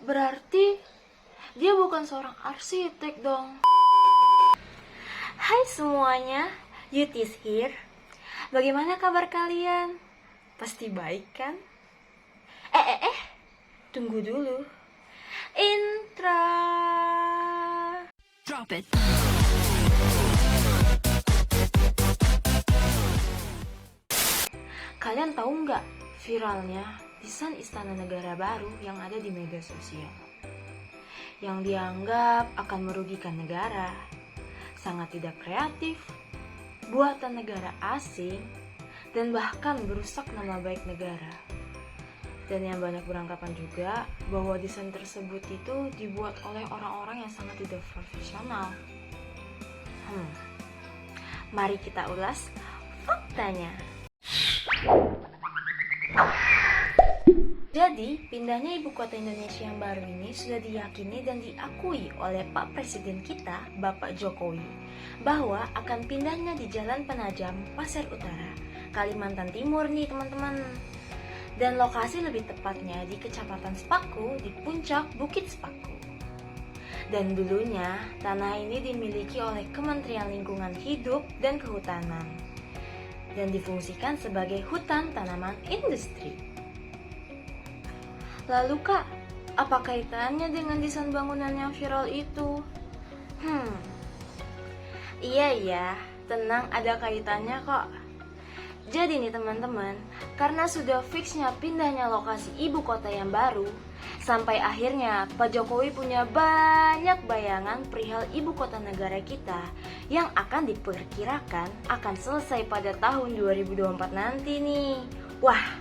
Berarti dia bukan seorang arsitek dong. Hai semuanya, Yutis here. Bagaimana kabar kalian? Pasti baik kan? Tunggu dulu. Intra. Drop it. Kalian tahu nggak viralnya desain Istana Negara baru yang ada di media sosial? Yang dianggap akan merugikan negara, sangat tidak kreatif, buatan negara asing, dan bahkan merusak nama baik negara. Dan yang banyak beranggapan juga bahwa desain tersebut itu dibuat oleh orang-orang yang sangat tidak profesional. Mari kita ulas faktanya. Jadi, pindahnya ibu kota Indonesia yang baru ini sudah diyakini dan diakui oleh Pak Presiden kita, Bapak Jokowi, bahwa akan pindahnya di Jalan Penajam, Pasir Utara, Kalimantan Timur nih teman-teman. Dan lokasi lebih tepatnya di Kecamatan Sepaku, di puncak Bukit Sepaku. Dan dulunya, tanah ini dimiliki oleh Kementerian Lingkungan Hidup dan Kehutanan dan difungsikan sebagai hutan tanaman industri. Lalu kak, apa kaitannya dengan desain bangunan yang viral itu? Iya, tenang, ada kaitannya kok. Jadi nih teman-teman, karena sudah fixnya pindahnya lokasi ibu kota yang baru, sampai akhirnya Pak Jokowi punya banyak bayangan perihal ibu kota negara kita yang akan diperkirakan akan selesai pada tahun 2024 nanti nih. Wah,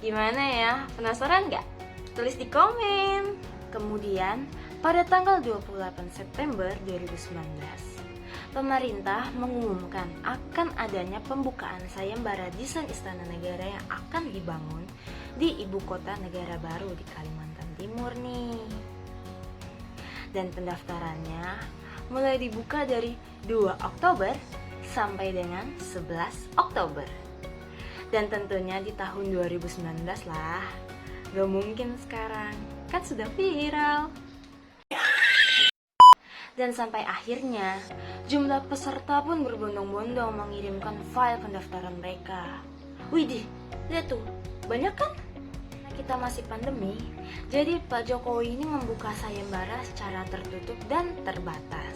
gimana ya? Penasaran nggak? Tulis di komen. Kemudian, pada tanggal 28 September 2019, pemerintah mengumumkan akan adanya pembukaan sayembara desain Istana Negara yang akan dibangun di ibu kota negara baru di Kalimantan Timur nih. Dan pendaftarannya mulai dibuka dari 2 Oktober sampai dengan 11 Oktober. Dan tentunya di tahun 2019 lah. Gak mungkin sekarang, kan sudah viral. Dan sampai akhirnya, jumlah peserta pun berbondong-bondong mengirimkan file pendaftaran mereka. Widih, lihat tuh, banyak kan? Kita masih pandemi, jadi Pak Jokowi ini membuka sayembara secara tertutup dan terbatas.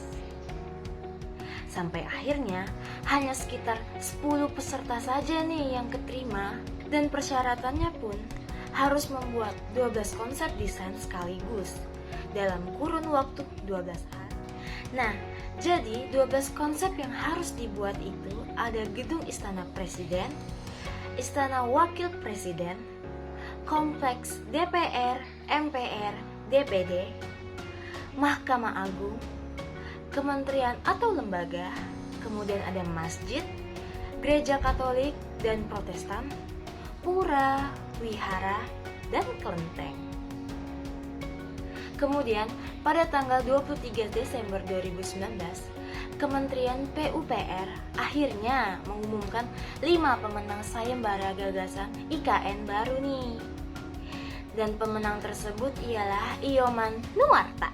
Sampai akhirnya, hanya sekitar 10 peserta saja nih yang keterima, dan persyaratannya pun harus membuat 12 konsep desain sekaligus dalam kurun waktu 12 hari. Nah, jadi 12 konsep yang harus dibuat itu ada gedung Istana Presiden, Istana Wakil Presiden, Kompleks DPR, MPR, DPD, Mahkamah Agung, kementerian atau lembaga, kemudian ada masjid, gereja Katolik dan Protestan, pura, wihara, dan kelenteng. Kemudian, pada tanggal 23 Desember 2019, Kementerian PUPR akhirnya mengumumkan 5 pemenang sayembara gagasan IKN baru nih. Dan pemenang tersebut ialah Ioman Nuwarta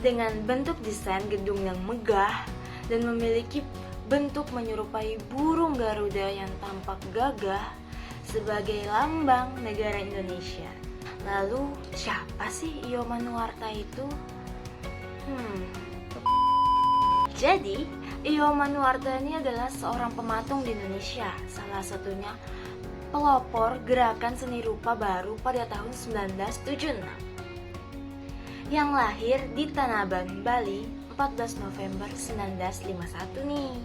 dengan bentuk desain gedung yang megah dan memiliki bentuk menyerupai burung Garuda yang tampak gagah sebagai lambang negara Indonesia. Lalu siapa sih Ioman Nuwarta itu? Jadi Ioman Nuwarta ini adalah seorang pematung di Indonesia, salah satunya pelopor gerakan seni rupa baru pada tahun 1976 yang lahir di Tanaban, Bali 14 November 1951 nih.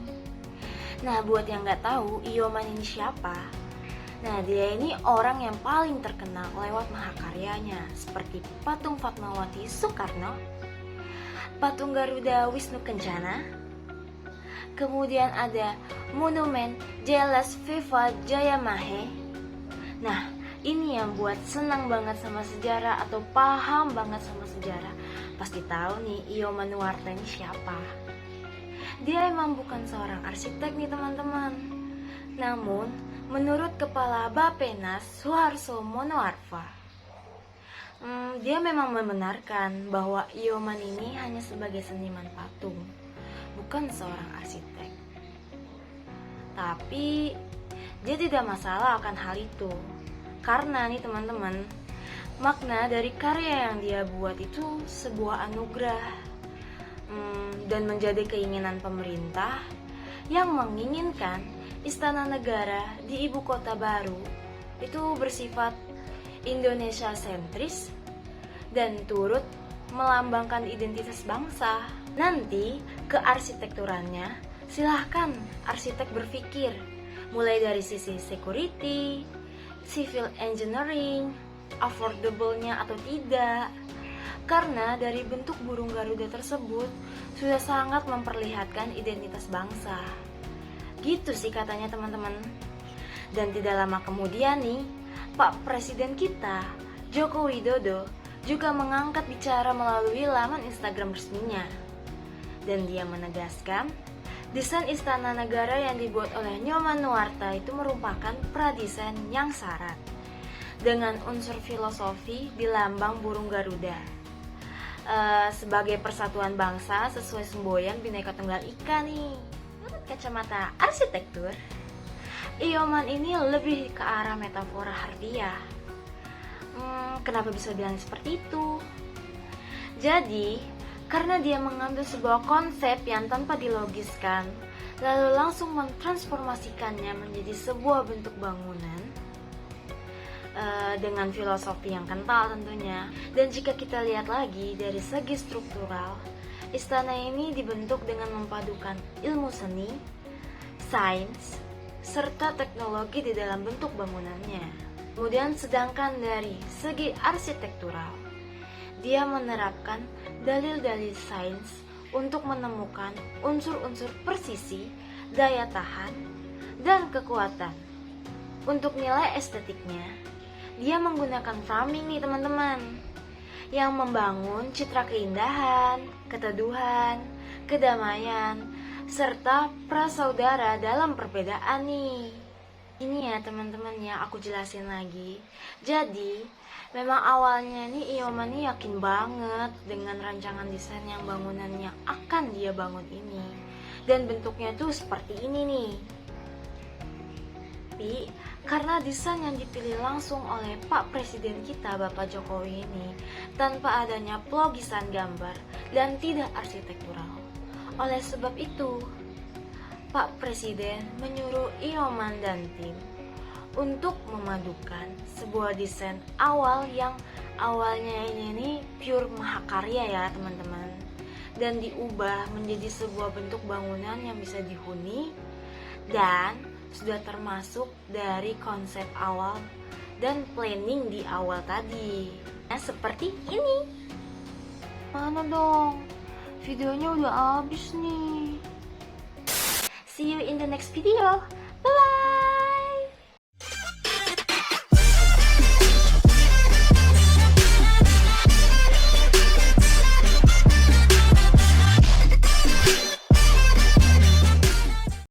Nah, buat yang nggak tahu Ioman ini siapa? Nah, dia ini orang yang paling terkenal lewat mahakaryanya seperti patung Fatmawati Soekarno, patung Garuda Wisnu Kencana, kemudian ada monumen Jelas Viva Jayamahe. Nah, ini yang buat senang banget sama sejarah atau paham banget sama sejarah pasti tahu nih Ioman Nuwarta ini siapa. Dia emang bukan seorang arsitek nih teman-teman, namun menurut Kepala Bappenas Suharso Monoarfa, Dia memang membenarkan bahwa Ioman ini hanya sebagai seniman patung, bukan seorang arsitek. Tapi dia tidak masalah akan hal itu, karena nih teman-teman, makna dari karya yang dia buat itu sebuah anugerah, dan menjadi keinginan pemerintah yang menginginkan istana negara di ibu kota baru itu bersifat Indonesia sentris dan turut melambangkan identitas bangsa. Nanti ke arsitekturannya silahkan arsitek berpikir mulai dari sisi security, civil engineering, affordable-nya atau tidak. Karena dari bentuk burung Garuda tersebut sudah sangat memperlihatkan identitas bangsa. Gitu sih katanya teman-teman. Dan tidak lama kemudian nih, Pak Presiden kita, Joko Widodo, juga mengangkat bicara melalui laman Instagram resminya. Dan dia menegaskan, desain istana negara yang dibuat oleh Nyoman Nuarta itu merupakan pradesain yang syarat dengan unsur filosofi di lambang burung Garuda. Sebagai persatuan bangsa sesuai semboyan Bhinneka Tunggal Ika nih. Menurut kacamata arsitektur, Ioman ini lebih ke arah metafora harfiah. Kenapa bisa bilang seperti itu? Jadi, karena dia mengambil sebuah konsep yang tanpa dilogiskan, lalu langsung mentransformasikannya menjadi sebuah bentuk bangunan dengan filosofi yang kental tentunya. Dan jika kita lihat lagi dari segi struktural, istana ini dibentuk dengan memadukan ilmu seni, sains, serta teknologi di dalam bentuk bangunannya. Kemudian sedangkan dari segi arsitektural, dia menerapkan dalil-dalil sains untuk menemukan unsur-unsur presisi, daya tahan, dan kekuatan. Untuk nilai estetiknya, dia menggunakan framing nih teman-teman, yang membangun citra keindahan, keteduhan, kedamaian, serta prasaudara dalam perbedaan nih. Ini ya teman-teman ya, aku jelasin lagi. Jadi, memang awalnya nih Ioman nih yakin banget dengan rancangan desain yang bangunannya akan dia bangun ini. Dan bentuknya tuh seperti ini nih. Tapi karena desain yang dipilih langsung oleh Pak Presiden kita Bapak Jokowi ini tanpa adanya pelogisan gambar dan tidak arsitektural. Oleh sebab itu, Pak Presiden menyuruh Ioman dan tim untuk memadukan sebuah desain awal yang awalnya ini pure mahakarya ya teman-teman, dan diubah menjadi sebuah bentuk bangunan yang bisa dihuni dan sudah termasuk dari konsep awal dan planning di awal tadi. Nah, seperti ini. Mana dong? Videonya udah habis nih. See you in the next video.